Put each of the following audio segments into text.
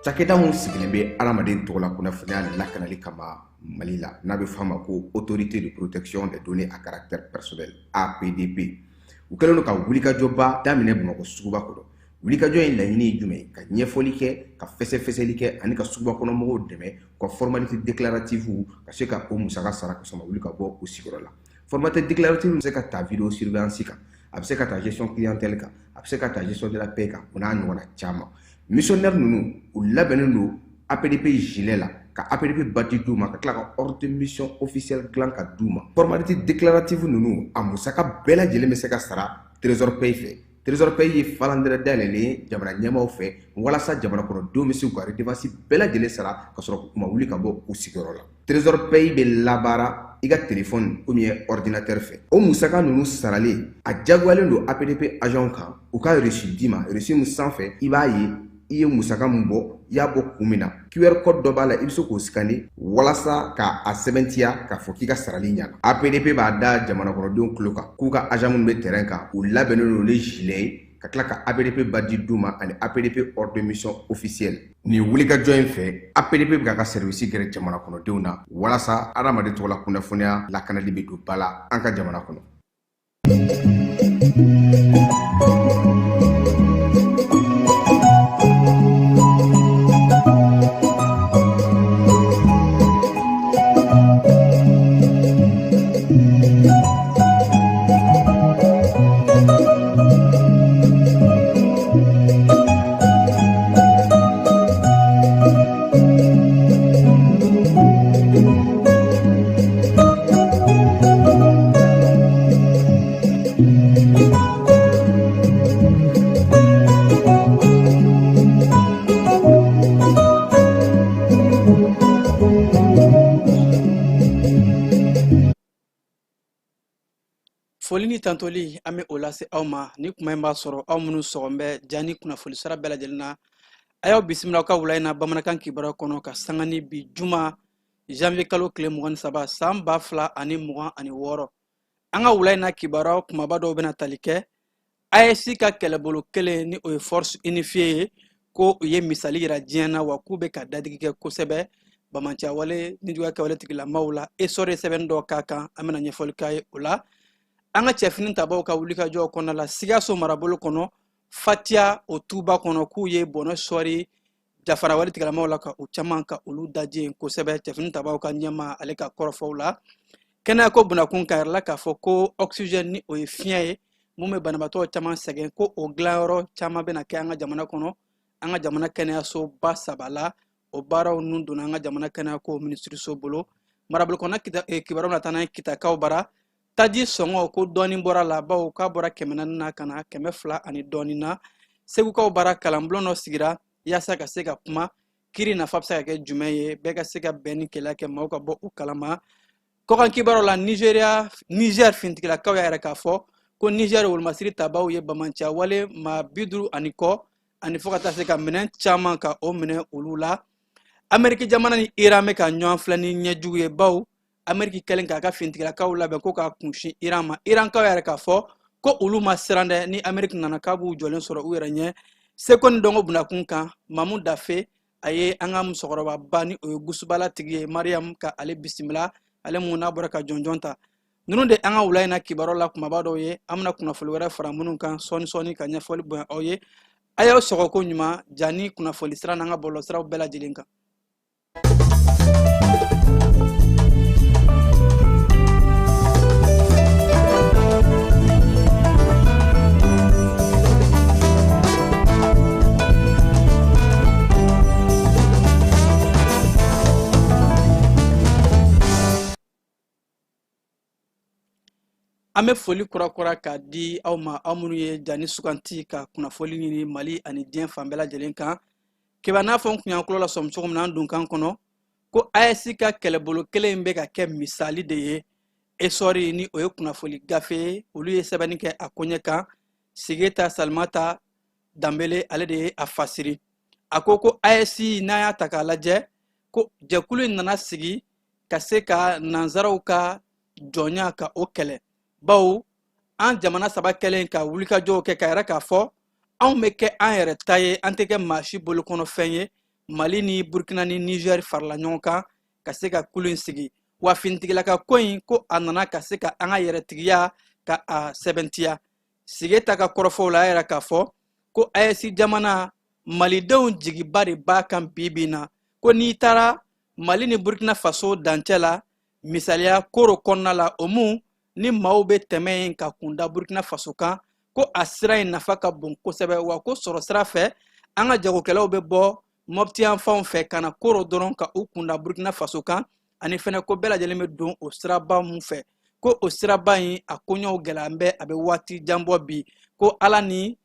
Cakɛda mun sigilen bɛ adamaden tɔgɔ la kunnafoniya lakanali kama Mali la n'a bɛ f'a ma ko autorité de protection des données à caractère personnel APDP u kɛlen don ka wulikajɔba daminɛ Bamakɔ suguba kɔnɔ. Wulikajɔ in laɲini ye jumɛn ye? Ka ɲɛfɔli kɛ, ka fɛsɛfɛsɛli kɛ ani ka suguba kɔnɔ mɔgɔw dɛmɛ ka formalité déclarative ka se ka o musaka sara ka sɔrɔ wuli ka bɔ u sigiyɔrɔ la. Formalité déclarative bɛ se ka ta vidéo surveillance kan, a bɛ se ka ta gestion clientèle kan, a bɛ se ka ta gestion de la paix kan, o n'a ɲɔgɔnna caman. Missionnaire ninnu u labɛnnen don APDP gilet la ka APDP badge d'u ma ka tila ka ordre de mission officielle dilan ka d'u ma. Formalité déclarative ninnu a musaka bɛɛ lajɛlen bɛ se ka sara Trésor Pays fɛ. Trésor Pays ye falandɛrɛ dayɛlɛlen ye jamana ɲɛmaaw fɛ walasa jamana kɔnɔdenw bɛ se k'u ka redevance bɛɛ lajɛlen sara ka sɔrɔ u ma wuli ka bɔ u sigiyɔrɔ la. Trésor Pays bɛ labaara i ka téléphone ou bien ordinateur fɛ. O musaka ninnu sarali a jagoyalen don APDP agent kan u ka reçu d'i ma, reçu min sanfɛ i b'a ye i ye musaka min bɔ i y'a bɔ kun min na QR code dɔ b'a la i bɛ se k'o scanner walasa ka a sɛbɛntiya k'a fɔ k'i ka sarali ɲɛna. APDP b'a da jamana kɔnɔdenw tulo kan k'u ka agent minnu bɛ terrain kan u labɛnnen don ni gilet ye ka tila ka APDP badge d'u ma ani APDP ordre de mission officielle. Nin wulikajɔ in fɛ APDP bɛ k'a ka service gɛrɛ jamana kɔnɔdenw na walasa adamaden tɔgɔ la kunnafoniya lakanali bɛ don ba la an ka jamana kɔnɔ. Foli ni tantoli an bɛ o lase aw ma ni kuma in b'a sɔrɔ aw minnu sɔgɔn bɛ ja ni kunnafoni sara bɛɛ lajɛlen na a y'aw bisimila aw ka wula in na bamanankan kibaruya kɔnɔ ka sanga ni bi juma janvier kalo tile 23 san 2026 an ka wula in na kibaruya kumaba dɔw bɛna tali kɛ AES ka kɛlɛbolo kelen ni o ye force unifiée ye ko u ye misali yira diɲɛ na wa k'u bɛ ka dadigi kɛ kosɛbɛ bamanciya wale ni juguya kɛwale tigilamaw la esɔre sɛbɛnni dɔ k'a kan an bɛna ɲɛfɔli k'a ye o la. An ka cɛfini tabaw ka wulikajɔ kɔnɔ la Sikaso marabolo kɔnɔ Fatiya o tuba kɔnɔ k'u ye bɔnɛ sɔri jafara wale tigilamaw la ka u caman ka olu daje kosɛbɛ cɛfini tabaw ka ɲɛma ale ka kɔrɔfɔw la kɛnɛya ko bunakun kan yɛrɛ k'a fɔ ko oxygène ni o ye fiɲɛ ye mun bɛ banabaatɔ caman sɛgɛn ko o dilanyɔrɔ caman bɛna kɛ an ka jamana kɔnɔ an ka jamana kɛnɛyasoba saba la o baaraw nun donna an ka jamana kɛnɛyako minisiriso bolo marabolo kɔnɔ kibaruw na taa n'a ye kitakaw bara taji sɔngɔ ko dɔɔni bɔra la bawo k'a bɔra 400 na ka na 200 ani dɔɔni na segukaw bara kalanbulon dɔ sigira yaasa ka se ka kuma kiri nafa bɛ se ka kɛ jumɛn ye bɛɛ ka se ka bɛn ni kɛlɛ kɛ maaw ka bɔ u kalama kɔkan kibaruw la Niger fintigilakaw y'a yɛrɛ k'a fɔ ko Niger wolomasiri tabaw ye bamanciya wale maa 50 ani kɔ ani fɔ ka taa se ka minɛn caman ka o minɛ olu la Amérique jamana ni Iran bɛ ka ɲɔgɔn filɛ ni ɲɛjugu ye bawo Amérique kɛlen k'a ka fintigilakaw labɛn ko k'a kunsin Iran ma Irankaw yɛrɛ k'a fɔ ko olu ma siran dɛ ni Amérique nana k'a b'u jɔlen sɔrɔ u yɛrɛ ɲɛ seko ni dɔnko bunakun kan Mamu Dafe a ye an ka musokɔrɔba ba ni o ye gusubala tigi ye Mariam ka ale bisimila ale mun n'a bɔra ka jɔnjɔn ta ninnu de an ka wula in na kibaruw la kumaba dɔw ye an bɛna kunnafoni wɛrɛ fara minnu kan sɔɔni ka ɲɛfɔli bonya aw ye a y'aw sɔgɔ ko ɲuman ja ni kunnafoni sira n'an ka bɔlɔsiraw bɛɛ lajɛlen kan. An bɛ foli kurakura k'a di aw ma aw minnu ye jani suganti ka kunnafoni ɲini Mali ani diɲɛ fan bɛɛ lajɛlen kan kiba n'a fɔ n kun y'an tulo la sɔmi cogo min na an dun kan kɔnɔ ko AES ka kɛlɛbolo kelen in bɛ ka kɛ misali de ye esɔri ni o ye kunnafoni gafe ye olu ye sɛbɛnni kɛ a koɲɛ kan Sigeta Salimata Danbele ale de ye a fasiri a ko AES n'a y'a ta k'a lajɛ ko jɛkulu in nana sigi ka se ka nanzaraw ka jɔnya ka o kɛlɛ bawo an jamana saba kɛlen ka wulikajɔw kɛ ka yɛrɛ k'a fɔ anw bɛ kɛ an yɛrɛ ta ye an tɛ kɛ maa si bolo kɔnɔ fɛn ye Mali ni Burkina ni Niger farla ɲɔgɔn kan ka se ka kulu in sigi wa fintigilaka ko in ko a nana ka se ka an ka yɛrɛtigiya ka a sɛbɛntiya sigi ta ka kɔrɔfɔw la a yɛrɛ k'a fɔ ko AES jamana malidenw jigiba de b'a kan bi na ko n'i taara Mali ni Burkina Faso dancɛ la misaliya koro kɔnɔna la o mun ni maaw bɛ tɛmɛ in ka kunda Burkina Faso kan ko a sira in nafa ka bon kosɛbɛ wa ko sɔrɔ sira fɛ an ka jagokɛlaw bɛ bɔ Mopti yanfanw fɛ ka na koro dɔrɔn ka u kunda Burkina Faso kan ani fɛnɛ ko bɛɛ lajɛlen bɛ don o siraba mun fɛ ko o siraba in a koɲɛw gɛlɛyan bɛ a bɛ waati jan bɔ bi ko ala ni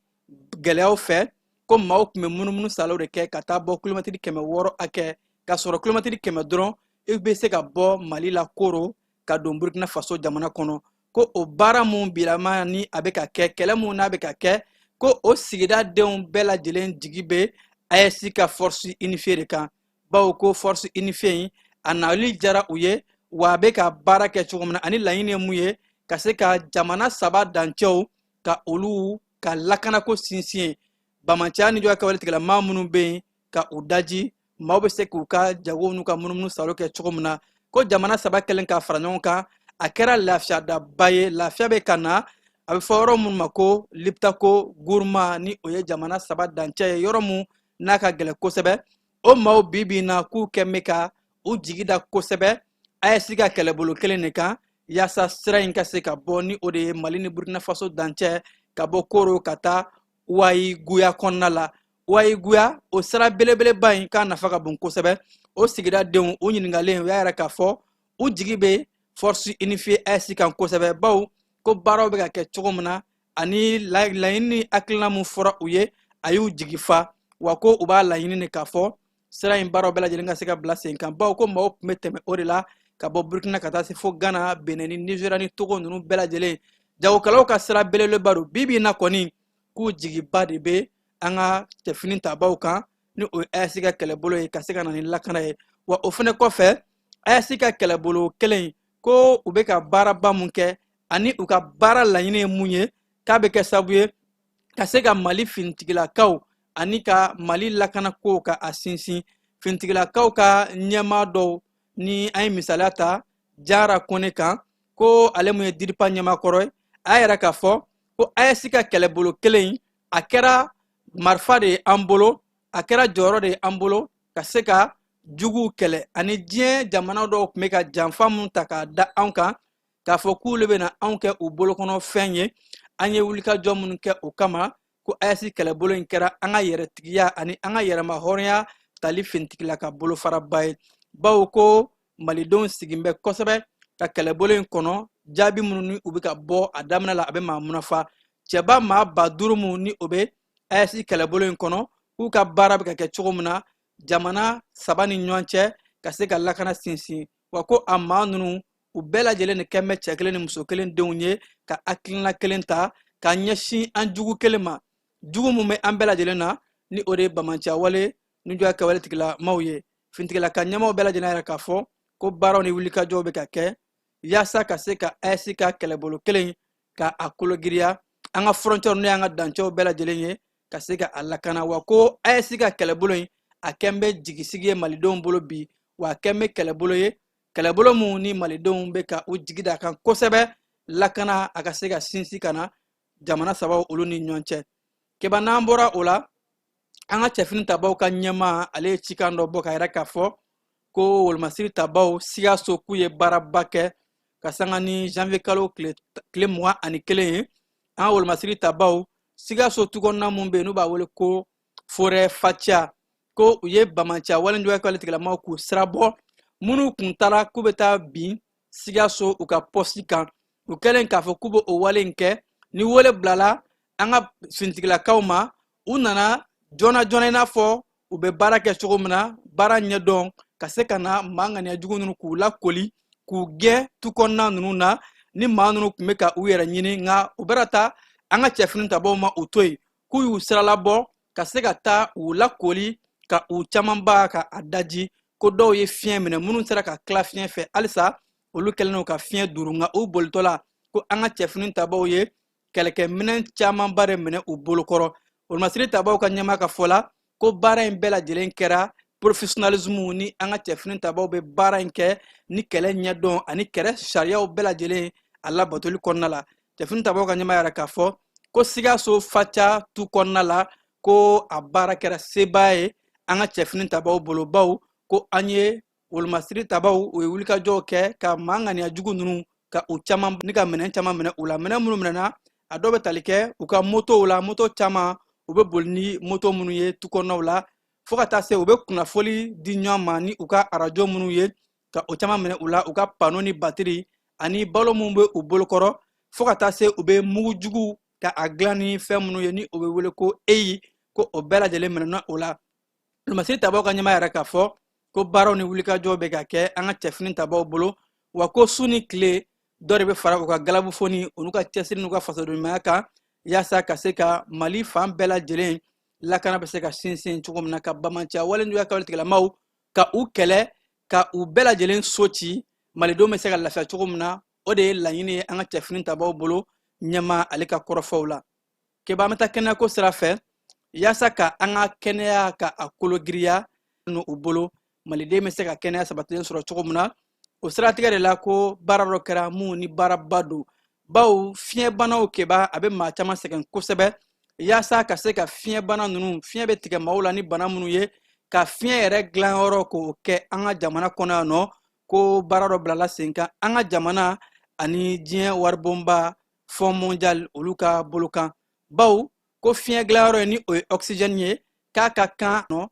gɛlɛyaw fɛ ko maaw tun bɛ munumunu salaw de kɛ ka taa bɔ kilomɛtiri 600 hakɛ ka sɔrɔ kilomɛtiri 100 dɔrɔn i bɛ se ka bɔ Mali la koro ka don Burkina Faso jamana kɔnɔ ko o baara mun bilama ni a bɛ ka kɛ kɛlɛ mun n'a bɛ ka kɛ ko o sigida denw bɛɛ lajɛlen jigi bɛ AES ka force unifiée de kan bawo ko force unifiée a nali jara u ye wa a bɛ ka baara kɛ cogo min na ani laɲini ye mun ye ka se ka jamana saba dancɛw ka olu ka lakanako sinsin bamaciya ni jɔ kawale tigila maa minnu bɛ yen ka u daji maaw bɛ se k'u ka jagow n'u ka munumunu salo kɛ cogo min na ko jamana saba kɛlen ka fara ɲɔgɔn kan a kɛra lafiyadaba ye lafiya bɛ ka na a bɛ fɔ yɔrɔ minnu ma ko Liptako Gourma ni o ye jamana saba dancɛ ye yɔrɔ mun n'a ka gɛlɛn kosɛbɛ o maaw bi na k'u kɛn bɛ ka u jigi da kosɛbɛ AES ka kɛlɛbolo kelen de kan yaasa sira in ka se ka bɔ ni o de ye Mali ni Burkina Faso dancɛ ka bɔ koro ka taa Ouaïgouya kɔnɔna la Ouaïgouya o sira belebeleba in k'a nafa ka bon kosɛbɛ o sigida denw u ɲininkalen u y'a yɛrɛ k'a fɔ u jigi bɛ force unifiée AES kan kosɛbɛ bawo ko baaraw bɛ ka kɛ cogo min na ani laɲini ni hakilina mun fɔra u ye a y'u jigi fa wa ko u b'a laɲini de k'a fɔ sira in baaraw bɛɛ lajɛlen ka se ka bila sen kan bawo ko maaw tun bɛ tɛmɛ o de la ka bɔ Burkina ka taa se fo Ghana Benin ni Nigeria ni Togo ninnu bɛɛ lajɛlen jagokɛlaw ka sira belebeleba don bi na kɔni k'u jigiba de bɛ an ka cɛfini tabaw kan ni o ye AES ka kɛlɛbolo ye ka se ka na ni lakana ye wa o fana kɔfɛ AES ka kɛlɛbolo kelen ko u bɛ ka baaraba mun kɛ ani u ka baara laɲini ye mun ye k'a bɛ kɛ sababu ye ka se ka Mali finitigilakaw ani ka Mali lakanako ka a sinsin finitigilakaw ka ɲɛmaa dɔw ni an ye misaliya ta Jara Kone kan ko ale mun ye Diripa ɲɛmaakɔrɔ ye a yɛrɛ k'a fɔ ko AES ka kɛlɛbolo kelen a kɛra marifa de ye an bolo a kɛra jɔyɔrɔ de ye an bolo ka se ka juguw kɛlɛ ani diɲɛ jamana dɔw tun bɛ ka janfa mun ta k'a da anw kan k'a fɔ k'olu bɛ na anw kɛ u bolokɔnɔ fɛn ye an ye wulikajɔ minnu kɛ o kama ko AES kɛlɛbolo in kɛra an ka yɛrɛtigiya ani an ka yɛrɛma hɔrɔnya tali finitigila ka bolofaraba ye bawo ko malidenw sigin bɛ kosɛbɛ ka kɛlɛbolo in kɔnɔ jaabi minnu ni u bɛ ka bɔ a daminɛ la a bɛ maa munafa cɛba maa 5000 mun ni o bɛ AES kɛlɛbolo in kɔnɔ k'u ka baara bɛ ka kɛ cogo min na jamana saba ni ɲɔgɔn cɛ ka se ka lakana sinsin wa ko a maa ninnu u bɛɛ lajɛlen de kɛn bɛ cɛ kelen ni muso kelen denw ye ka hakilina kelen ta ka ɲɛsin an jugu kelen ma jugu mun bɛ an bɛɛ lajɛlen na ni o de ye bamaciya wale ni jɔ kɛwale tigilamaw ye finitigila ka ɲɛmaw bɛɛ lajɛlen yɛrɛ k'a fɔ ko baaraw ni wulikajɔw bɛ ka kɛ yaasa ka se ka AES ka kɛlɛbolo kelen ka a kologiriya an ka frontière n'o y'an ka dancɛw bɛɛ lajɛlen ye ka se ka a lakana wa ko AES ka kɛlɛbolo in a kɛn bɛ jigisigi ye malidenw bolo bi wa a kɛn bɛ kɛlɛbolo ye kɛlɛbolo mun ni malidenw bɛ ka u jigi da kan kosɛbɛ lakana a ka se ka sinsin ka na jamana sabaw olu ni ɲɔgɔn cɛ keba n'an bɔra o la an ka cɛfini tabaw ka ɲɛmaa ale ye cikan dɔ bɔ ka yɛrɛ k'a fɔ ko wolomasiri tabaw Sikaso k'u ye baaraba kɛ ka sanga ni janvier kalo tile 21 ye an ka wolomasiri tabaw Sikaso tukɔnɔna mun bɛ yen n'u b'a wele ko forêt fatia ko u ye bamaciya walenjuguya kɛwale tigilamaw k'u sira bɔ minnu kun taara k'u bɛ taa bin Sikaso u ka poste kan u kɛlen k'a fɔ k'u bɛ o wale in kɛ ni wele bilala an ka finitigilakaw ma u nana joona joona i n'a fɔ u bɛ baara kɛ cogo min na baara ɲɛdɔn ka se ka na maa ŋaniyajugu ninnu k'u lakoli k'u gɛn tu kɔnɔna ninnu na ni maa ninnu tun bɛ ka u yɛrɛ ɲini nka u bɛna taa an ka cɛfini tabaw ma u to yen k'u y'u siralabɔ ka se ka taa u lakoli ka u camanba ka a daji ko dɔw ye fiɲɛ minɛ minnu sera ka tila fiɲɛ fɛ halisa olu kɛlen don ka fiɲɛ duru nka u bolitɔ la ko an ka cɛfini tabaw ye kɛlɛkɛminɛn camanba de minɛ u bolokɔrɔ wolomasiri tabaw ka ɲɛmaa ka fɔ la ko baara in bɛɛ lajɛlen kɛra professionnalisme ni an ka cɛfini tabaw bɛ baara in kɛ ni kɛlɛ ɲɛdɔn ani kɛlɛ sariyaw bɛɛ lajɛlen a labatoli kɔnɔna la. Cɛfini tabaw ka ɲɛmaa yɛrɛ k'a fɔ ko Sikaso Faca tu kɔnɔna la ko a baara kɛra sebaa ye an ka cɛfini tabaw bolo, baw ko an ye wolomasiri tabaw o ye wulikajɔw kɛ ka maa ŋaniya jugu ninnu ka u caman ni ka minɛn caman minɛ u la. Minɛn minnu minɛna a dɔw bɛ tali kɛ u ka motow la, moto caman u bɛ boli ni moto minnu ye tu kɔnɔnaw la, fo ka taa se u bɛ kunnafoli di ɲɔgɔn ma ni u ka arajo minnu ye ka o caman minɛ u la, u ka pano ni batiri ani balo minnu bɛ u bolokɔrɔ, fo ka taa se u bɛ mugu jugu ka a dilan ni fɛn minnu ye ni o bɛ wele ko eyi, ko o bɛɛ lajɛlen minɛna o la. Wolomasiri tabaw ka ɲɛmaa yɛrɛ k'a fɔ ko baaraw ni wulikajɔw bɛ ka kɛ an ka cɛfini tabaw bolo, wa ko su ni tile dɔ de bɛ fara u ka galabu foni u n'u ka cɛsiri n'u ka fasodenɲumanya kan yaasa ka se ka Mali fan bɛɛ lajɛlen lakana bɛ se ka sinsin cogo min na, ka bamanciya waleɲuman kɛwale tigilamaw ka u kɛlɛ ka u bɛɛ lajɛlen so ci malidenw bɛ se ka lafiya cogo min na. O de ye laɲini ye an ka cɛfini tabaw bolo ɲɛma ale ka kɔrɔfɔw la. Keba an bɛ taa kɛnɛyako sira fɛ yaasa ka an ka kɛnɛya ka a kologiriya n'u bolo maliden bɛ se ka kɛnɛya sabatilen sɔrɔ cogo min na. O siratigɛ de la ko baara dɔ kɛra mun ni baaraba don, baw fiɲɛbanaw keba a bɛ maa caman sɛgɛn kosɛbɛ yaasa ka se ka fiɲɛbana ninnu, fiɲɛ bɛ tigɛ maaw la ni bana minnu ye, ka fiɲɛ yɛrɛ dilanyɔrɔ k'o kɛ an ka jamana kɔnɔ yan nɔ, ko baara dɔ bilala sen kan an ka jamana ani diɲɛ waribonba Fond mondial olu ka bolo kan. Baw ko fiɲɛ dilanyɔrɔ ye ni o ye oxygène ye k'a ka kan nɔ,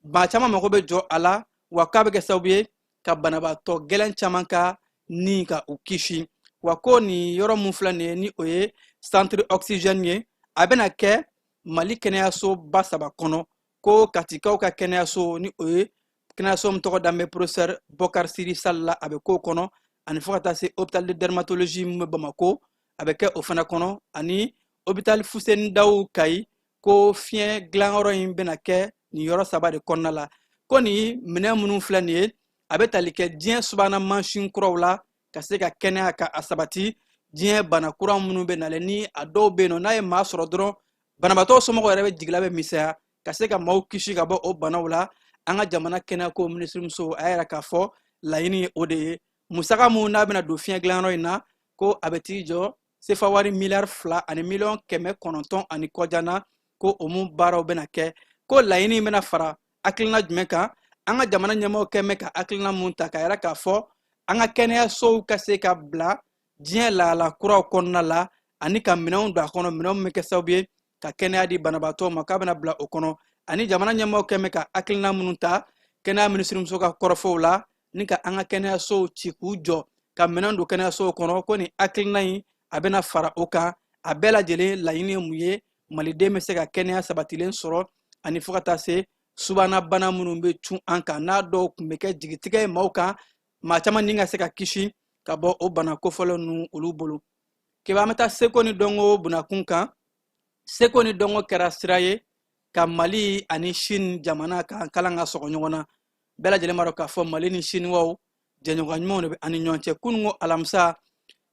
maa caman mago bɛ jɔ a la, wa k'a bɛ kɛ sababu ye ka banabaatɔ gɛlɛn caman ka ni ka u kisi. Wa ko nin yɔrɔ mun filɛ nin ye ni o ye centre oxygène ye, a bɛna kɛ Mali kɛnɛyaso ba 3 kɔnɔ, ko Katikaw ka kɛnɛyaso ni o ye kɛnɛyaso min tɔgɔ danbɛ professeur Bokar Siri Sall la a bɛ k'o kɔnɔ, ani fo ka taa se hôpital de dermatologie min bɛ Bamako a bɛ kɛ o fana kɔnɔ, ani hôpital Fuseni Dawu Kayi, ko fiɲɛ dilanyɔrɔ in bɛna kɛ nin yɔrɔ 3 de kɔnɔna la. Ko nin minɛn minnu filɛ nin ye a bɛ tali kɛ diɲɛ subahana mansin kuraw la ka se ka kɛnɛya ka a sabati diɲɛ bana kura minnu bɛ nalen ni a dɔw bɛ yen nɔ n'a ye maa sɔrɔ dɔrɔn banabaatɔ somɔgɔw yɛrɛ bɛ jigila bɛ misɛnya ka se ka maaw kisi ka bɔ o banaw la. An ka jamana kɛnɛyako minisirimuso a yɛrɛ k'a fɔ laɲini ye o de ye. Musaka mun n'a bɛna don fiɲɛ dilanyɔrɔ in na ko a bɛ t'i jɔ sefa wari miliyari 2 ani miliyɔn 900 ani kɔjan na, ko o mun baaraw bɛna kɛ, ko laɲini bɛna fara hakilina jumɛn kan. An ka jamana ɲɛmɔgɔ kɛ mɛn ka hakilina mun ta ka yɛrɛ k'a fɔ an ka kɛnɛyasow ka se ka bila diɲɛ lahala kuraw kɔnɔna la, ani ka minɛnw don a kɔnɔ, minɛnw min bɛ kɛ sababu ye ka kɛnɛya di banabaatɔw ma k'a bɛna bila o kɔnɔ, ani jamana ɲɛmɔgɔ kɛ mɛn ka hakilina minnu ta kɛnɛya minisirimuso ka kɔrɔfɔw la ni ka an ka kɛnɛyasow ci k'u jɔ ka minɛn don kɛnɛyasow kɔnɔ. Ko nin hakilina in a bɛna fara o kan, a bɛɛ lajɛlen laɲini ye mun ye maliden bɛ se ka kɛnɛya sabatilen sɔrɔ, ani fo ka taa se subahana bana minnu bɛ cun an kan n'a dɔw tun bɛ kɛ jigitigɛ ye maaw kan, maa caman ni ka se ka kisi ka bɔ o bana kofɔlen ninnu olu bolo. Keba an bɛ taa seko ni dɔnko bunakun kan. Seko ni dɔnko kɛra sira ye ka Mali ani Chine jamana kan kalan ka sɔgɔ ɲɔgɔn na. Bɛɛ lajɛlen b'a dɔn k'a fɔ Mali ni Chinois jɛɲɔgɔn ɲumanw de bɛ ani ɲɔgɔn cɛ. Kununko alamisa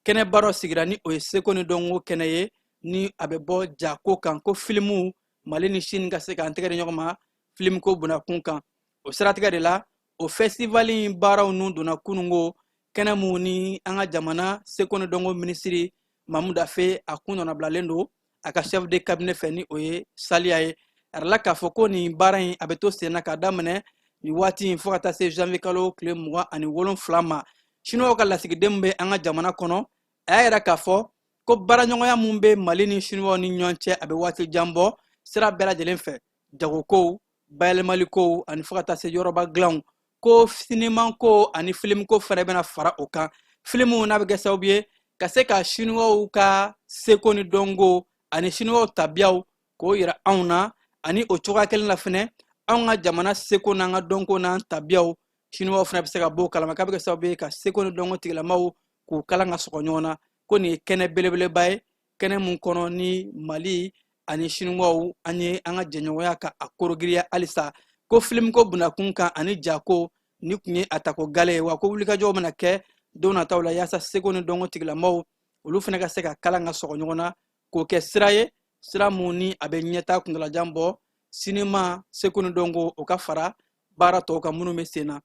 kɛnɛba dɔ sigira ni o ye seko ni dɔnko kɛnɛ ye ni a bɛ bɔ jako kan, ko filimu Mali ni Chine ka se k'an tɛgɛ di ɲɔgɔn ma filimko bunakun kan. O siratigɛ de la o festival in baaraw nun donna kununko kɛnɛ mun ni an ka jamana seko ni dɔnko minisiri Mamudu Dafe a kun nɔnabilalen don a ka chef de cabinet fɛ ni o ye Saliya ye. A yirala k'a fɔ ko nin baara in a bɛ to sen na k'a daminɛ nin waati in fo ka taa se janvier kalo tile 27 ma. Chinois ka lasigiden bɛ an ka jamana kɔnɔ a y'a yira k'a fɔ ko baaraɲɔgɔnya mun bɛ Mali ni Chinois ni ɲɔgɔn cɛ a bɛ waati jan bɔ sira bɛɛ lajɛlen fɛ, jagokow, bayɛlɛmalikow ani fo ka taa se yɔrɔba dilanw, ko sinimanko ani filimko fɛnɛ bɛna fara o kan. Filimu n'a bɛ kɛ sababu ye ka se ka Chinois ka seko ni dɔnko ani Chinois tabiyaw k'o yira anw na, ani o cogoya kelen na fɛnɛ anw ka jamana seko n'an ka dɔnko n'an tabiyaw Chinois fɛnɛ bɛ se ka bɔ o kalama, k'a bɛ kɛ sababu ye ka seko ni dɔnko tigilamaw k'u kalan ka sɔgɔ ɲɔgɔn na. Ko nin ye kɛnɛ belebeleba ye, kɛnɛ mun kɔnɔ ni Mali ani Chinois an ye an ka jɛɲɔgɔnya ka a korogiriya halisa. Ko filimko bunakun kan ani jako ni tun ye a tako gale ye, wa ko wulikajɔw bɛna kɛ don nataw la yaasa seko ni dɔnko tigilamaw olu fɛnɛ ka se ka kalan ka sɔgɔ ɲɔgɔn na, k'o kɛ sira ye, sira mun ni a bɛ ɲɛtaa kuntalajan bɔ sinima seko ni dɔnko o ka fara baara tɔw kan minnu bɛ sen na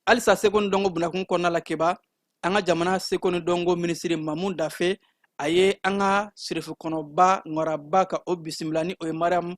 halisa seko ni dɔnko bunakun kɔnɔna la keba an ka jamana seko ni dɔnko minisiri Mamu Dafe a ye an ka sirifikɔnɔba ŋɔraba ka o bisimila ni o ye Mariam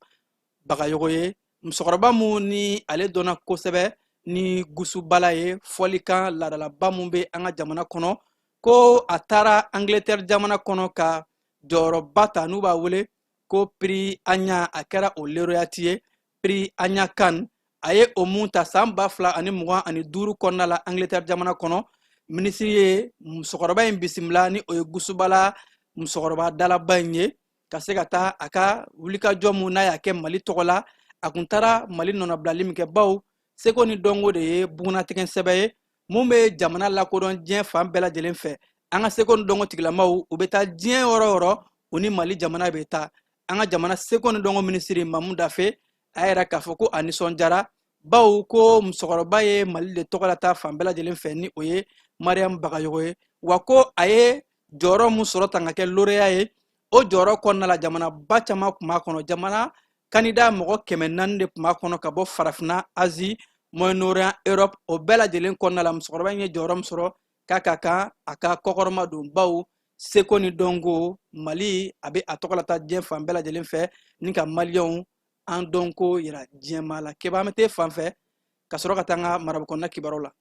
Bagayogo ye musokɔrɔba mun ni ale dɔnna kosɛbɛ ni gusubala ye fɔlikan laadalaba mun bɛ an ka jamana kɔnɔ ko a taara Angleterre jamana kɔnɔ ka jɔyɔrɔba ta n'u b'a wele ko Prix Anya a kɛra o lauréat ye Prix Anya Khan a ye o mun ta san 2025 kɔnɔna la Angleterre jamana kɔnɔ minisiri ye musokɔrɔba in bisimila ni o ye gusubala musokɔrɔba dalaba in ye ka se ka taa a ka wulikajɔ mun n'a y'a kɛ Mali tɔgɔ la a kun taara Mali nɔnɔbilali min kɛ baw seko ni dɔnko de ye bugunatigɛ sɛbɛ ye mun bɛ jamana lakodɔn diɲɛ fan bɛɛ lajɛlen fɛ an ka seko ni dɔnko tigilamaw u bɛ taa diɲɛ yɔrɔ yɔrɔ u ni Mali jamana bɛ taa an ka jamana seko ni dɔnko minisiri Mamu Dafe a yɛrɛ k'a fɔ ko a nisɔndiyara baw ko musokɔrɔba ye Mali de tɔgɔ la taa fan bɛɛ lajɛlen fɛ ni o ye Mariam Bagayogo ye wa ko a ye jɔyɔrɔ mun sɔrɔ tan ka kɛ lauréat ye o jɔyɔrɔ kɔnɔna la jamanaba caman tun b'a kɔnɔ jamana kandida mɔgɔ 400 de tun b'a kɔnɔ ka bɔ farafinna Asie Moyen-Orient Europe o bɛɛ lajɛlen kɔnɔna la musokɔrɔba in ye jɔyɔrɔ min sɔrɔ k'a ka kan a ka kɔkɔrɔma don baw seko ni dɔnko Mali a bɛ a tɔgɔ la taa diɲɛ fan bɛɛ lajɛlen fɛ ni ka maliyɛnw an dɔnko yira diɲɛma la keba an bɛ taa fan fɛ ka sɔrɔ ka taa an ka marabukɔnɔna kibaruw la.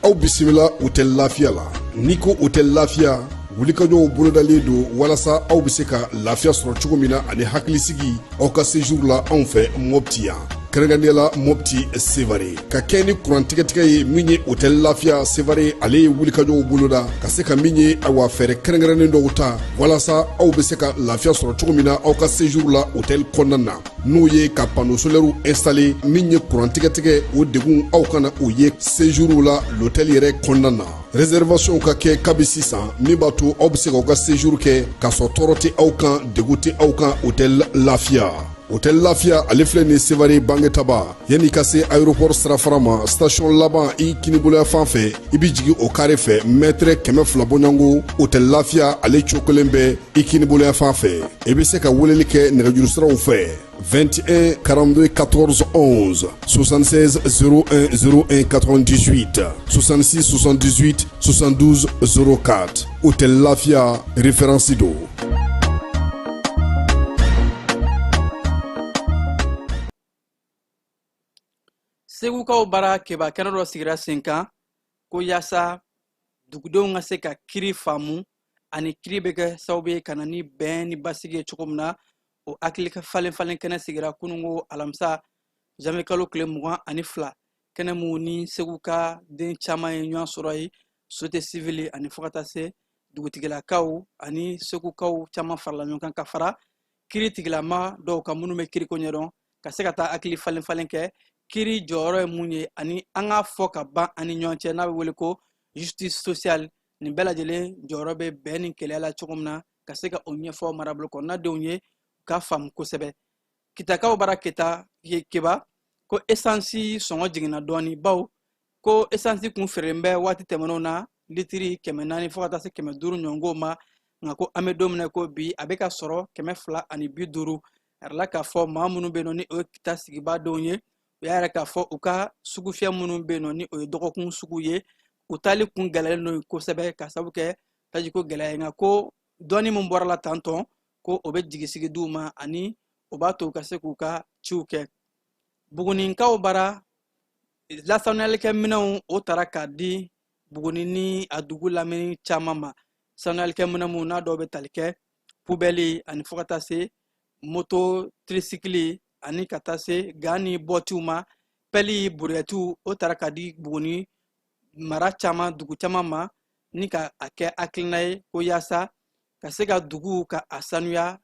Aw bisimila hôtel Lafiya la n'i ko hôtel Lafiya wulikajɔw bolodalen don walasa aw bɛ se ka lafiya sɔrɔ cogo min na ani hakilisigi aw ka séjour la anw fɛ Mopti yan kɛrɛnkɛrɛnnenya la Mopti Sevare ka kɛ ni kurantigɛtigɛ ye min ye hôtel Lafiya Sevare ale ye wulikajɔw boloda ka se ka min ye awa fɛɛrɛ kɛrɛnkɛrɛnnen dɔw ta walasa aw bɛ se ka lafiya sɔrɔ cogo min na aw ka séjour la hôtel kɔnɔna na n'o ye ka panneau solaire installer min ye kurantigɛtigɛ o degun aw kana o ye séjour la l'hôtel yɛrɛ kɔnɔna na réservation ka kɛ kabi sisan min b'a to aw bɛ se k'aw ka séjour kɛ k'a sɔrɔ tɔɔrɔ tɛ aw kan degun tɛ aw kan hôtel Lafiya. Hôtel Lafiya ale filɛ nin Sevare Bangetaba yanni ka se aéroport sirafara ma station laban i kiniboloya fan fɛ i bi jigin o carré fɛ mètre 200 bɔɲango Hôtel Lafiya ale cokolen bɛ i kiniboloya fan fɛ i bɛ se ka weleli kɛ nɛgɛjuru siraw fɛ 21 42 14 11 76 01 01 98 66 78 72 04 Hôtel Lafiya référence do. Segukaw bara keba kɛnɛ dɔ sigira sen kan ko yaasa dugudenw ka se ka kiri faamu ani kiri bɛ kɛ sababu ye ka na ni bɛn ni basigi ye cogo min na o hakili falen falen kɛnɛ sigira kunungo alamisa janvier kalo tile 22 kɛnɛ mun ni Segu ka den caman ye ɲɔgɔn sɔrɔ ye société civile ani fo ka taa se dugutigilakaw ani segukaw caman farala ɲɔgɔn kan ka fara kiri tigilama dɔw ka minnu bɛ kiriko ɲɛdɔn ka se ka taa hakili falen falen kɛ kiri jɔyɔrɔ ye mun ye ani an ka fɔ ka ban ani ɲɔgɔn cɛ n'a bɛ wele ko justice sociale nin bɛɛ lajɛlen jɔyɔrɔ bɛ bɛn ni kɛlɛ la cogo min na ka se ka o ɲɛfɔ marabolo kɔnɔnadenw ye u ka faamu kosɛbɛ kitakaw bara kita keba ko esansi sɔngɔ jiginna dɔɔni baw ko esansi kun feerelen bɛ waati tɛmɛnenw na litiri 400 fo ka taa se 500 ɲɔgɔnko ma nka ko an bɛ don min na ko bi a bɛ ka sɔrɔ 250 arala k'a fɔ maa minnu bɛ yen nɔ ni o ye kita sigibadenw ye u y'a yɛrɛ k'a fɔ u ka sugufiyɛ minnu bɛ yen nɔ ni o ye dɔgɔkun sugu ye u taali kun gɛlɛyalen don kosɛbɛ ka sababu kɛ tajiko gɛlɛya nka ko dɔɔni min bɔra la tantɔn ko o bɛ jigisigi d'u ma ani o b'a to u ka se k'u ka ciw kɛ buguninkaw bara lasanuyalikɛ minɛnw o taara k'a di Buguni ni a dugu lamini caman ma sanuyalikɛ minɛn mun n'a dɔw bɛ tali kɛ pubɛli ani fo ka taa se moto tricycle ani ka taa se gan ni bɔtiw ma pɛli burɛtiw o taara ka di Buguni mara caman dugu caman ma ni ka a kɛ hakilina ye ko yaasa ka se ka dugu ka a sanuya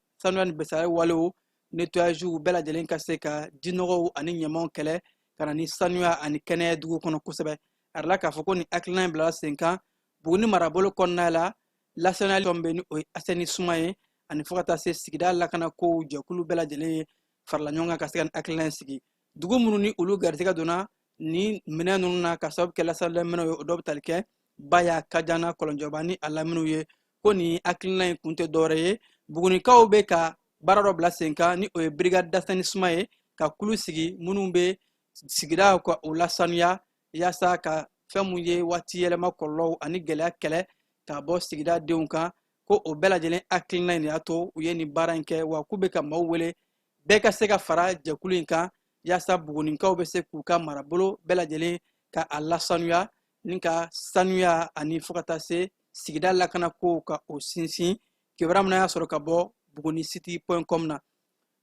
ni besare walew nettoyage bɛɛ lajɛlen ka se ka jinɔgɔw ani ɲamaw kɛlɛ ka na ni sanuya ani kɛnɛya dugu kɔnɔ kosɛbɛ arala k'a fɔ ko nin hakilina in bilala sen kan Buguni marabolo kɔnɔna la lasanuyali tɔn bɛ ni o ye assainissement ye ani fo ka taa se sigida lakana kow jɛkulu bɛɛ lajɛlen ye farala ɲɔgɔn kan ka se ka nin hakilina in sigi dugu minnu ni olu garisɛgɛ donna ni minɛn ninnu na ka sababu kɛ lasanuyali minɛnw ye o dɔw bɛ tali kɛ Baya Kajana Kɔlɔnjɔba ni a laminiw ye ko nin hakilina in kun tɛ dɔwɛrɛ ye bugunikaw be ka baara dɔ bila sen kan ni o ye brigade d'assainissement ye ka kulu sigi minnu be sigida ka o lasanuya yaasa ka fɛn mun ye waati yɛlɛma kɔlɔlɔw ani gɛlɛya kɛlɛ ka bɔ sigida denw kan ko o bɛɛ lajɛlen hakilina in de y'a to u ye nin baara in kɛ wa k'u be ka maaw wele bɛɛ ka se ka fara jɛkulu in kan yaasa bugunikaw be se k'u ka marabolo bɛɛ lajɛlen ka a lasanuya ni ka sanuya ani fo ka taa se sigida lakana kow ka o sinsin kibaruya min y'a sɔrɔ ka bɔ bugunicity.com na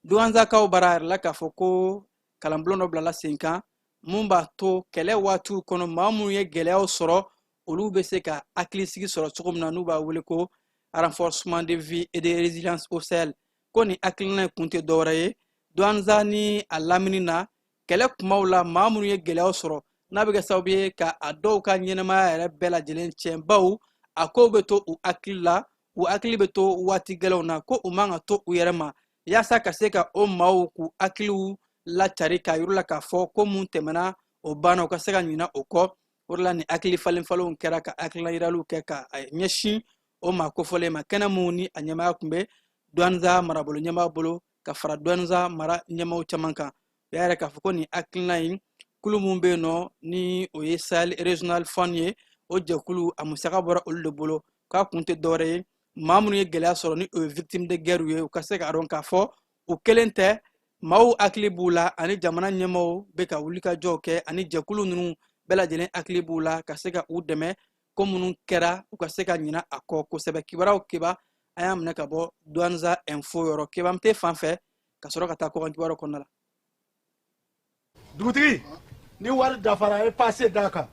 duwanzakaw bara yɛrɛ la k'a fɔ ko kalanbulon dɔ bilala sen kan mun b'a to kɛlɛ waatiw kɔnɔ maa minnu ye gɛlɛyaw sɔrɔ olu be se ka hakilisigi sɔrɔ cogo min na n'u b'a wele ko renforcement de vie et de résilience au Sahel ko nin hakilina kun tɛ dɔwɛrɛ ye duwanza ni a lamini na kɛlɛ kumaw la maa minnu ye gɛlɛyaw sɔrɔ n'a bɛ kɛ sababu ye ka a dɔw ka ɲɛnamaya yɛrɛ bɛɛ lajɛlen tiɲɛ baw a kow bɛ to u hakili la u hakili bɛ to waati gɛlɛnw na ko u man ka to u yɛrɛ ma yaasa ka se ka o maaw k'u hakiliw lacari k'a yir'u la k'a fɔ ko mun tɛmɛna o banna u ka se ka ɲina o kɔ o de la nin hakili falenfalenw kɛra ka hakilina yiraliw kɛ ka ɲɛsin o maa kofɔlen ma kɛnɛ mun ni a ɲɛmaya kun bɛ duwanza marabolo ɲɛmaa bolo ka fara duwanza mara ɲɛmaaw caman kan o y'a yɛrɛ k'a fɔ ko nin hakilina in kulu mun bɛ yen nɔ ni o ye Sahel Regional Fund ye o jɛkulu a musaka bɔra olu de bolo k'a kun tɛ dɔwɛrɛ ye maa minnu ye gɛlɛya sɔrɔ ni o ye victime de guerre ye u ka se k'a dɔn k'a fɔ u kelen tɛ maaw hakili b'u la ani jamana ɲɛmaaw bɛ ka wulikajɔw kɛ ani jɛkulu ninnu bɛɛ lajɛlen hakili b'u la ka se ka u dɛmɛ ko minnu kɛra u ka se ka ɲina a kɔ kosɛbɛ kibaruyaw kiba a y'a minɛ ka bɔ duwanza info yɔrɔ kiba min tɛ fan fɛ ka sɔrɔ ka taa kɔkan kibaruyaw kɔnɔna la dugutigi ni wari dafara e passe d'a kan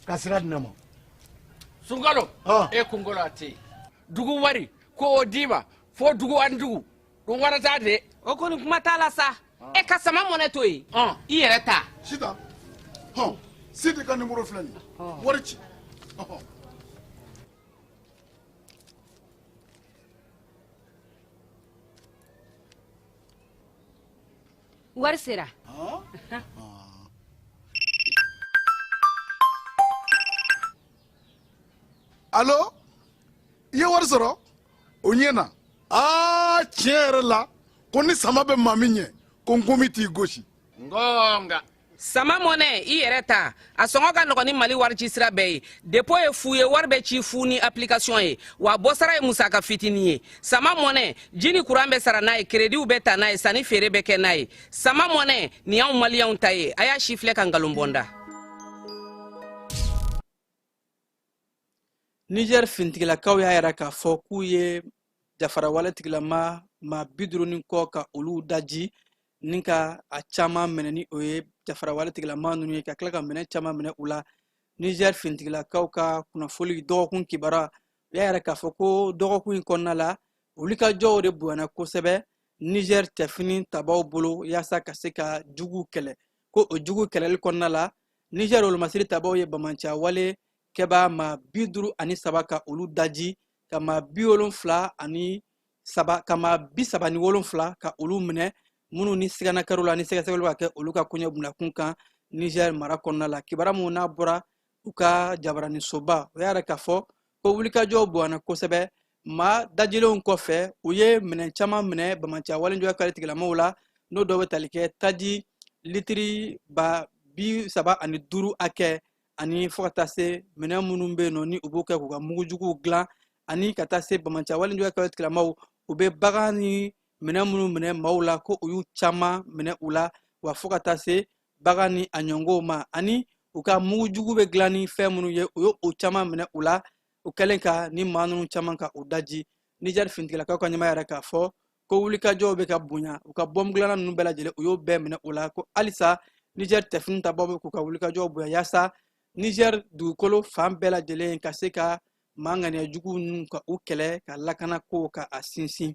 ka sira di ne ma Sunkalo e kunkolo ate dugu wari ko o d'i ma fo dugu ani dugu dun wara t'a de o kɔni kuma t'a la sa e ka sama mɔnɛ to yen i yɛrɛ ta Sita Sidi ka numéro filɛ nin ye wari ci wari sera Allo i ye wari sɔrɔ o ɲɛ na tiɲɛ yɛrɛ la ko ni sama bɛ maa min ɲɛ ko n komi t'i gosi ngonga sama mɔnɛ i yɛrɛ ta a sɔngɔ ka nɔgɔn ni mali wari ci sira bɛɛ ye depo ye fu ye wari bɛ ci fu ni application ye wa bɔsara ye musaka fitinin ye sama mɔnɛ ji ni kuran bɛ sara n'a ye krediw bɛ ta n'a ye sanni feere bɛ kɛ n'a ye sama mɔnɛ nin y'anw maliyɛnw ta ye a y'a si filɛ ka nkalon bɔnda Niger fintigilakaw y'a yɛrɛ k'a fɔ k'u ye jafarawale tigilama maa 50 kɔ ka olu daji ni ka a caman minɛ ni o ye jafarawale tigilama ninnu ye ka tila ka minɛ caman minɛ u la Niger fintigilakaw ka kunnafoli dɔgɔkun kibaruya u y'a yɛrɛ k'a fɔ ko dɔgɔkun in kɔnɔna la wulikajɔw de bonyana kosɛbɛ Niger cɛfini tabaw bolo yaasa ka se ka jugu kɛlɛ ko o jugu kɛlɛli kɔnɔna la Niger olomasiri tabaw ye bamanciya wale kɛba maa 53 ka olu daji ka maa 77 ka maa 37 ka olu minɛ minnu ni siganakɛrɛw la ni sɛgɛsɛgɛliw ka kɛ olu ka koɲɛ bunakun kan Niger mara kɔnɔna la kibaruya mun n'a bɔra u ka jabaranisoba o y'a yɛrɛ k'a fɔ ko wulikajɔw bonyana kosɛbɛ maa dajilenw kɔfɛ u ye minɛn caman minɛ bamanciya walenjɔya kari tigilamaw la n'o dɔw bɛ tali kɛ taji litiri ba 35 hakɛ ani fo ka taa se minɛn minnu bɛ yen nɔ ni u b'o kɛ k'u ka mugujuguw dilan ani ka taa se bamanciya walenjɔya kari tigilamaw u bɛ bagan ni minɛn minnu minɛ maaw la ko u y'u caman minɛ u la wa fo ka taa se bagan ni a ɲɔngow ma ani u ka mugujugu bɛ dilan ni fɛn minnu ye u y'o caman minɛ u la u kɛlen ka ni maa ninnu caman ka u daji Niger fintigilakaw ka ɲɛmaa yɛrɛ k'a fɔ ko wulikajɔw bɛ ka bonya u ka bɔmu dilanna ninnu bɛɛ lajɛlen u y'o bɛɛ minɛ u la ko halisa Niger tɛfini tabaw bɛ k'u ka wulikajɔw bonya yaasa Niger dugukolo fan bɛɛ lajɛlen ka se ka maa ŋaniyajugu ninnu ka u kɛlɛ ka lakana ko ka a sinsin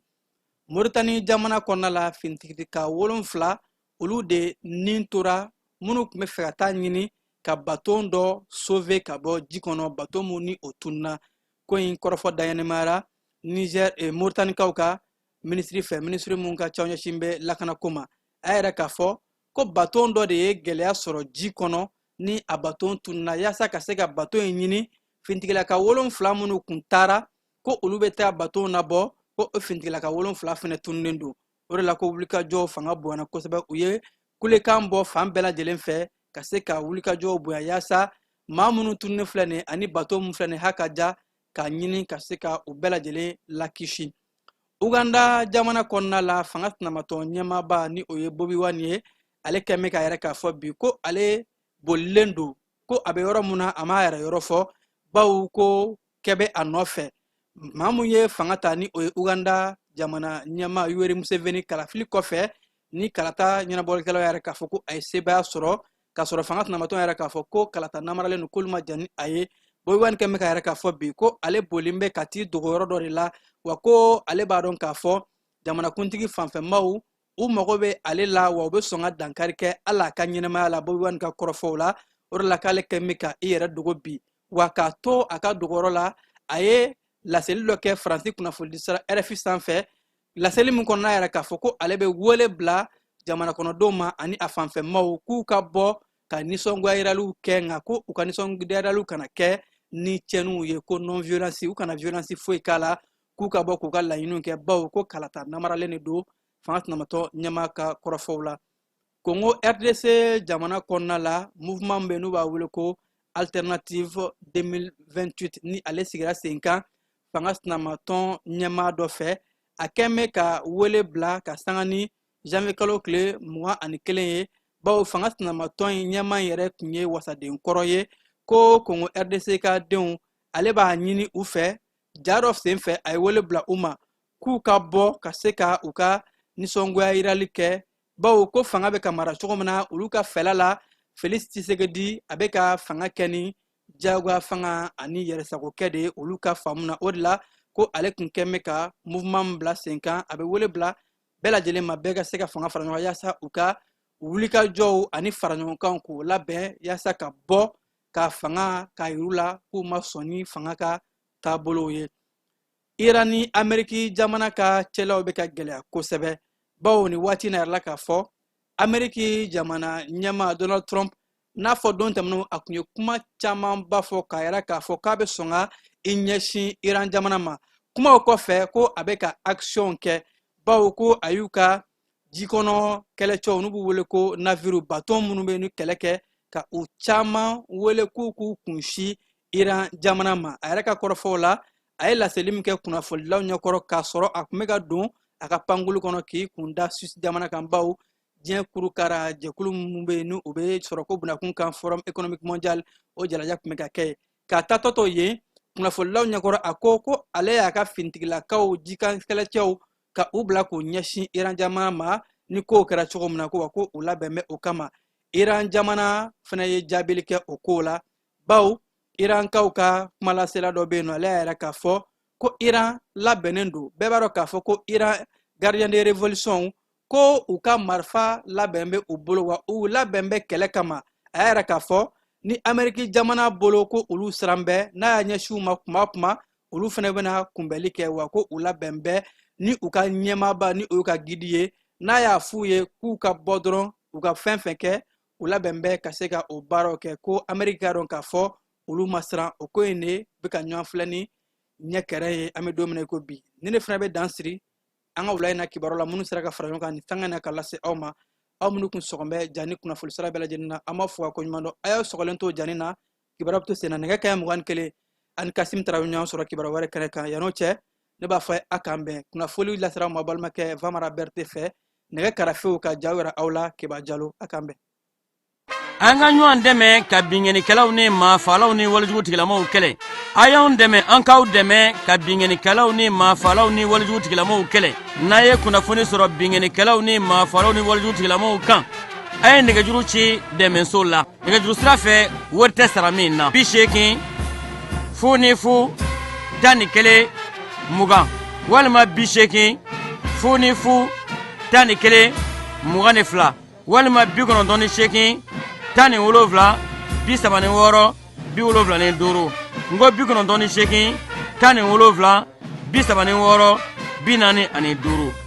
Mauritanie jamana kɔnɔna la fintigilaka 7 olu de nin tora minnu tun bɛ fɛ ka taa ɲini ka baton dɔ sauver ka bɔ ji kɔnɔ baton mun ni o tununa ko in kɔrɔfɔ dayɛnɛmayara Niger Mauritaniekaw ka ministri fɛ ministri mun ka caw ɲɛsin bɛ lakanako ma a yɛrɛ k'a fɔ ko baton dɔ de ye gɛlɛya sɔrɔ ji kɔnɔ ni a baton tununa yaasa ka se ka baton in ɲini fintigilaka 7 minnu kun taara ko olu bɛ taa baton nabɔ ko o fintigila ka 7 fɛnɛ tununnen don o de la ko wulikajɔ fanga bonyana kosɛbɛ u ye kulekan bɔ fan bɛɛ lajɛlen fɛ ka se ka wulikajɔ bonya yaasa maa minnu tununnen filɛ nin ani bato min filɛ nin hakaja ka ɲini ka se ka u bɛɛ lajɛlen lakisi Uganda jamana kɔnɔna la fanga tɛnamatɔ ɲɛmaaba ni o ye Bobi Wine ye ale kɛn bɛ ka yɛrɛ k'a fɔ bi ko ale bolilen don ko a bɛ yɔrɔ mun na a m'a yɛrɛ yɔrɔ fɔ bawo ko kɛ bɛ a nɔfɛ maa mun ye fanga ta ni o ye Uganda jamana ɲɛmaa Yoweri Museveni kalafili kɔfɛ ni kalata ɲɛnabɔlikɛlaw yɛrɛ k'a fɔ ko a ye sebaya sɔrɔ ka sɔrɔ fanga tɛnamatɔ yɛrɛ k'a fɔ ko kalata namaralen don k'olu ma jan ni a ye Bobi Wine kɛn bɛ ka yɛrɛ k'a fɔ bi ko ale bolilen bɛ ka t'i dogo yɔrɔ dɔ de la wa ko ale b'a dɔn k'a fɔ jamanakuntigi fanfɛmaw u mago bɛ ale la wa u bɛ sɔn ka dankari kɛ hali a ka ɲɛnamaya la Bobi Wine ka kɔrɔfɔw la o de la k'ale kɛn bɛ ka i yɛrɛ dogo bi wa k'a to a ka dogonyɔrɔ la a ye laseli dɔ kɛ Faransi kunnafonidi sira RFI sanfɛ laseli min kɔnɔna yɛrɛ k'a fɔ ko ale bɛ wele bila jamana kɔnɔdenw ma ani a fanfɛmaw k'u ka bɔ ka nisɔngoya yiraliw kɛ nka ko u ka nisɔngoya yiraliw kana kɛ ni cɛnniw ye ko non violence u kana violence foyi k'a la k'u ka bɔ k'u ka laɲiniw kɛ bawo ko kalata namaralen de don fanga tɛnamatɔ ɲɛmaa ka kɔrɔfɔw la Congo RDC jamana kɔnɔna la mouvement min bɛ n'u b'a wele ko Alternative 2028 ni ale sigira sen kan fanga tɛnamatɔ ɲɛmaa dɔ fɛ a kɛn bɛ ka wele bila ka sanga ni janvier kalo tile 21 ye bawo fanga tɛnamatɔ ɲɛmaa yɛrɛ tun ye wasaden kɔrɔ ye ko Congo RDC ka denw ale b'a ɲini u fɛ ja dɔ sen fɛ a ye wele bila u ma k'u ka bɔ ka se ka u ka nisɔngoya yirali kɛ bawo ko fanga bɛ ka mara cogo min na olu ka fɛla la Félix Tshisekedi a bɛ ka fanga kɛ ni jagoya fanga ani yɛrɛsagokɛ de ye olu ka faamu na o de la ko ale tun kɛn bɛ ka mouvement bila sen kan a bɛ wele bila bɛɛ lajɛlen ma bɛɛ ka se ka fanga fara ɲɔgɔn yaasa u ka wulikajɔw ani faraɲɔgɔnkanw k'o labɛn yaasa ka bɔ ka fanga ka yiru la k'u ma sɔn ni fanga ka taabolow ye Iran ni Ameriki jamana ka cɛlaw bɛ ka gɛlɛya kosɛbɛ bawo ni waati na yɛrɛ la k'a fɔ Ameriki jamana ɲɛmaa Donald Trump n'a fɔ don tɛmɛnenw a tun ye kuma camanba fɔ k'a yɛrɛ k'a fɔ k'a bɛ sɔn ka i ɲɛsin Iran jamana ma kumaw kɔfɛ ko a bɛ ka action kɛ bawo ko a y'u ka jikɔnɔ kɛlɛcɛw n'u b'u wele ko navire bateau minnu bɛ ni kɛlɛ kɛ ka u caman wele k'u kunsi Iran jamana ma a yɛrɛ ka kɔrɔfɔw la a ye laseli min kɛ kunnafonilaw ɲɛkɔrɔ k'a sɔrɔ a tun bɛ ka don a ka pankulu kɔnɔ k'i kun da Suisse jamana kan bawo diɲɛ kurukara jɛkulu minnu bɛ yen ni o bɛ sɔrɔ ko bunakun kan Forum économique mondial o jalajɛ tun bɛ ka kɛ k'a taatɔtɔ yen kunnafonilaw ɲɛkɔrɔ a ko ale y'a ka finitigilakaw jikankɛlɛcɛw ka u bila k'u ɲɛsin Iran jamana ma ni kow kɛra cogo min na ko wa ko u labɛn bɛ o kama Iran jamana fana ye jaabili kɛ o kow la bawo Irankaw ka kumalasela dɔ bɛ yen nɔ ale yɛrɛ k'a fɔ ko Iran labɛnnen don bɛɛ b'a dɔn k'a fɔ ko Iran gardien de révolution ko u ka marifa labɛn bɛ u bolo wa u labɛn bɛ kɛlɛ kama a y'a yɛrɛ k'a fɔ ni Ameriki jamana bolo ko olu siran bɛ n'a y'a ɲɛsin u ma kuma o kuma olu fana bɛna kunbɛli kɛ wa ko u labɛn bɛ ni u ka ɲɛmaaba ni o y'u ka gidi ye n'a y'a f'u ye k'u ka bɔ dɔrɔn u ka fɛn fɛn kɛ u labɛn bɛ ka se ka o baaraw kɛ ko Ameriki ka dɔn k'a fɔ olu ma siran o ko in de bɛ ka ɲɔgɔn filɛ ni ɲɛ kɛrɛ ye an bɛ don min na i ko bi ni ne fana bɛ dan siri an ka wula in na kibaru la minnu sera ka fara ɲɔgɔn kan ni sanga na ka lase aw ma aw minnu kun sɔgɔn bɛ ja ni kunnafoni sira bɛɛ lajɛlen na an b'a fɔ ko ɲuman dɔn a y'aw sɔgɔlen to jani na kibaru bɛ to sen na nɛgɛ kanɲɛ 21 ani Kasim Tarawele ɲɔgɔn sɔrɔ kibaru wɛrɛ kɛnɛ kan yan'o cɛ ne b'a fɔ a k'an bɛn kunnafoni lasera ma balimakɛ Famara Berete fɛ nɛgɛ karafew ka jaw yɛrɛ aw la Keba Jalo a k'an bɛn an ka ɲɔgɔn dɛmɛ ka binkɛnikɛlaw ni maafalaw ni walijugu tigilamaw kɛlɛ a y'anw dɛmɛ an k'aw dɛmɛ ka binkɛnikɛlaw ni maafalaw ni walijugu tigilamaw kɛlɛ n'a ye kunnafoni sɔrɔ binkɛnikɛlaw ni maafalaw ni walijugu tigilamaw kan a ye nɛgɛjuru ci dɛmɛso la nɛgɛjuru sira fɛ wari tɛ sara min na 80 00 11 20 walima 80 00 11 22 walima 98 17 36 75 ngo 98 17 36 45